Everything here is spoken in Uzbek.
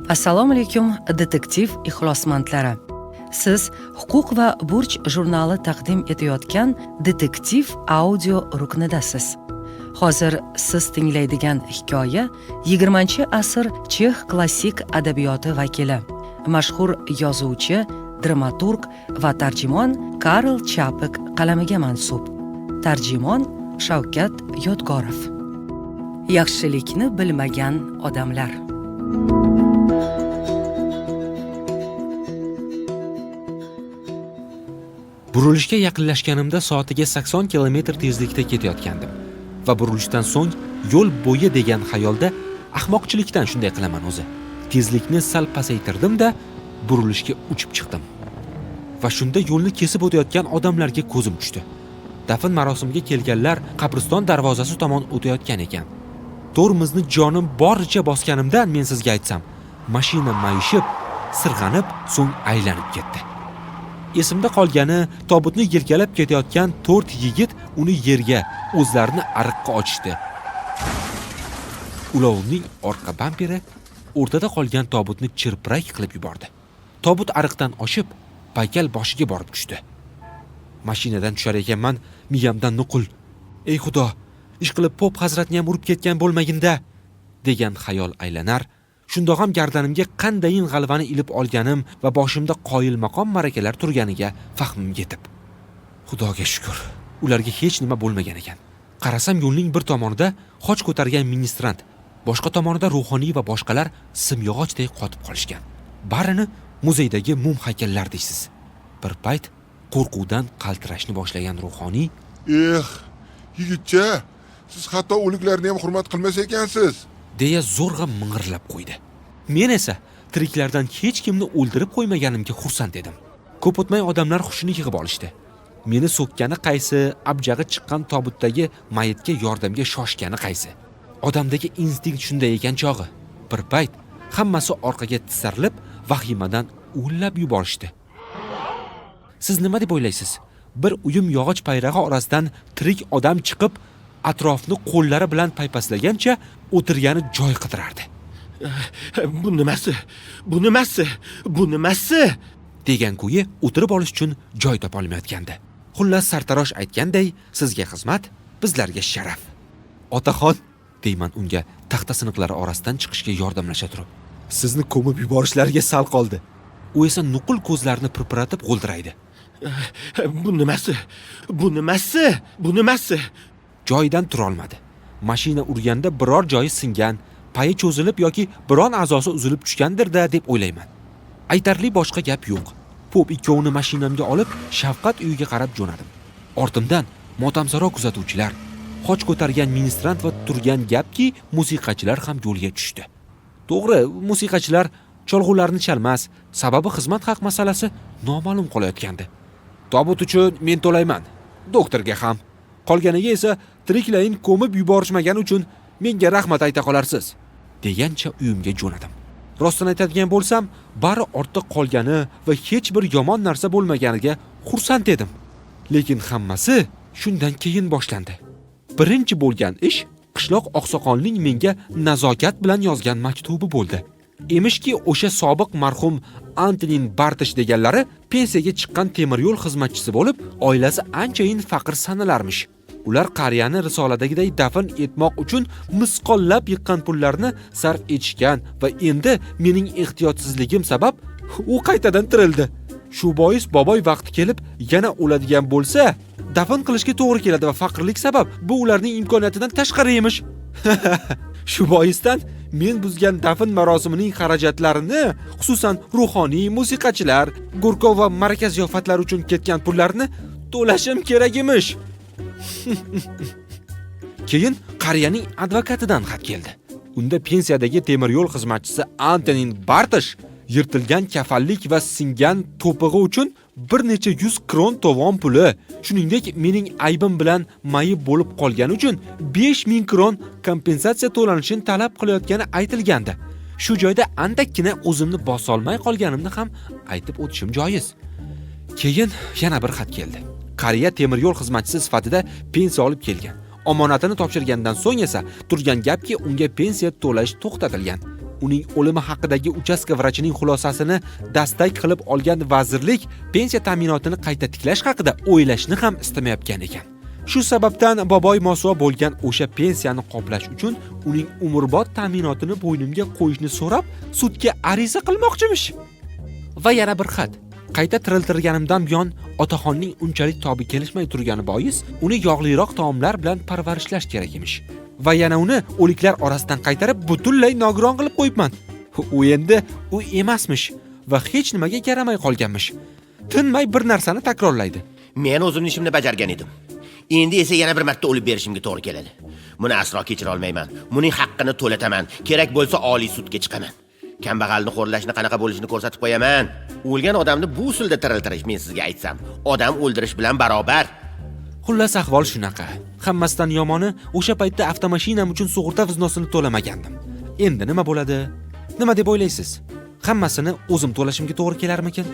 Assalomu alaykum detektiv ixlosmandlari. Siz Huquq va burch jurnali taqdim etayotgan detektiv audio ruknidasiz. Hozir siz tinglaydigan hikoya 20-asr Chex klassik adabiyoti vakili, mashhur yozuvchi, dramaturg va tarjimon Karl Chapek qalamiga mansub. Tarjimon Shavkat Yodgorov. Yaxshilikni bilmagan odamlar. Burilishga yaqinlashganimda soatiga 80 km tezlikda ketayotgandim va burilishdan so'ng yo'l bo'yi degan xayolda ahmoqchilikdan shunday qilaman o'zi. Tezlikni sal pasaytirdim-da, burilishga uchib chiqdim. Va shunda yo'lni kesib o'tayotgan odamlarga ko'zim tushdi. Dafn marosimiga kelganlar qabriston darvozasi tomon o'tayotgan ekan. Tormozni jonim boricha bosganimdan men sizga aytsam, mashina mayishib, sirg'anib, so'ng aylanib ketdi. Esimda qolgani, tobutni yelkalab ketayotgan 4 yigit uni yerga, o'zlarini ariqqa ochishdi. Ulovning orqa bamperi o'rtada qolgan tobutni chirpirak qilib yubordi. Tobut ariqdan oshib, paykal boshiga borib tushdi. Mashinadan tushar ekanman, miyamdan nuqul. Ey Xudo, ish qilib pop hazratni ham urib ketgan bo'lmaginda degan xayol aylanar. Shundoq ham gardanimga qandayin g'alvani ilib olganim va boshimda qoyil maqom marakalar turganiga fahmim yetib. Xudoga shukr, ularga hech nima bo'lmagan ekan. Qarasam yo'lning bir tomonida xoch ko'targan ministrant, boshqa tomonida ruhoniy va boshqalar simyog'ochdek qotib qolishgan. Barini muzeydagi mum haykallar deysiz. Bir payt qo'rquvdan qaltirashni boshlagan ruhoniy, Yigitcha, siz hatto o'liklarni ham hurmat qilmas ekansiz, deya zo'rg'a ming'irlab qo'ydi. Men esa tiriklardan hech kimni o'ldirib qo'ymaganimga xursand edim. Ko'p o'tmay odamlar hushini yig'ib olishdi. Meni so'kkani qaysi, abjag'i chiqqan tobutdagi mayitga yordamga shoshgani qaysi. Odamdagi instinkt shunday ekan chog'i. Bir payt hammasi orqaga tisarilib, vahimadan o'llab yuborishdi. Siz nima deb o'ylaysiz? Bir uyum yog'och payrag'i orasidan tirik odam chiqib, atrofni qo'llari bilan paypaslagancha o'tirgani joy qidirardi. Bu nimasi? degan ko'yi o'tirib olish uchun joy topa olmayotgandi. Xullas sartarosh aytganday, sizga xizmat, bizlarga sharaf. Otaxon, deyman unga taxta siniqlari orasidan chiqishga yordamlasha turib. Sizni ko'mib yuborishlariga sal qoldi. U esa nuqul ko'zlarini pirpiratib g'o'ldiraydi. Bu nimasi? Joyidan tura olmadi. Mashina urganda biror joyi singan, payi cho'zilib yoki biron a'zosi uzilib tushgandir-da deb o'ylayman. Aytarli boshqa gap yo'q. Pop ikkovini mashinamga olib, Shafqat uyiga qarab jo'nadim. Ortimdan motamsaro kuzatuvchilar, xoch ko'targan ministrant va turgan gapki, musiqachilar ham yo'lga tushdi. To'g'ri, musiqachilar cholg'ularni chalmas, sababi xizmat haq masalasi noma'lum qolayotgandi. Tobut uchun men to'layman, doktorga ham. Qolganiga esa tiriklayin ko'mib yuborishmagan uchun menga rahmat ayta qolarsiz, degancha uyimga jo'nadim. Rostini aytadigan bo'lsam, bari ortda qolgani va hech bir yomon narsa bo'lmaganiga xursand edim. Lekin hammasi shundan keyin boshlandi. Birinchi bo'lgan ish qishloq oqsoqolining menga nazokat bilan yozgan maktubi bo'ldi. Emishki, o'sha sobiq marhum Antonin Bartish deganlari pensiyaga chiqqan temir yo'l xizmatchisi bo'lib, oilasi anchayin faqir sanalarmish. Ular qariyani risoladagiday dafn etmoq uchun misqollab yiqqan pullarni sarf etishgan va endi mening ehtiyotsizligim sabab u qaytadan tirildi. Shu bois boboy vaqti kelib yana o'ladigan bo'lsa, dafn qilishga to'g'ri keladi va faqirlik sabab bu ularning imkoniyatidan tashqari emish. Shu boisdan men buzgan dafn marosimining xarajatlarini, xususan ruhoniy, musiqachilar, go'rkov va ma'raka ziyofatlari uchun ketgan pullarni to'lashim kerak emish. Keyin qariyaning advokatidan xat keldi. Unda pensiyadagi temir yo'l xizmatchisi Antonin Bartish yirtilgan kafallik va singan to'pig'i uchun bir necha 100 kron tovon puli, shuningdek mening aybim bilan mayib bo'lib qolgani uchun 5000 kron kompensatsiya to'lanishini talab qilayotgani aytilgandi. Shu joyda andakkina o'zimni bosa olmay qolganimni ham aytib o'tishim joiz. Keyin yana bir xat keldi. Qariya temir yo'l xizmatchisi sifatida pensiya olib kelgan. Omonatini topshirgandan so'ng esa turgan gapki, unga pensiya to'lash to'xtatilgan. Uning o'limi haqidagi uchastka vrachining xulosasini dastak qilib olgan vazirlik pensiya ta'minotini qayta tiklash haqida o'ylashni ham istamayotgan ekan. Shu sababdan boboy mosuvo bo'lgan o'sha pensiyani qoplash uchun uning umrbod ta'minotini bo'ynimga qo'yishni so'rab, sudga ariza qilmoqchimish. Va yana bir xat. Qayta tiriltirganimdan buyon otaxonning unchalik tobi kelishmay turgani bois, uni yog'liroq taomlar bilan parvarishlash kerak emish. Va yana uni o'liklar orasidan qaytarib butunlay nogiron qilib qo'yibman. U endi u emasmish va hech nimaga yaramay qolganmish. Tinmay bir narsani takrorlaydi. Men o'zimning ishimni bajargan edim. Endi esa yana bir marta o'lib berishimga to'g'ri keladi. Buni aslo kechira olmayman. Buning haqqini to'lataman. Kerak bo'lsa oliy sudga chiqaman. Kambag'alni xo'rlashni qanaqa bo'lishini ko'rsatib qo'yaman. O'lgan odamni bu usulda tiriltirish men sizga aytsam, odam o'ldirish bilan barobar. Xullas ahvol shunaqa. Hammasidan yomoni, o'sha paytda avtomashinam uchun sug'urta vaznosini to'lamagandim. Endi nima bo'ladi? Nima deb o'ylaysiz? Hammasini o'zim to'lashimga to'g'ri kelarmikin?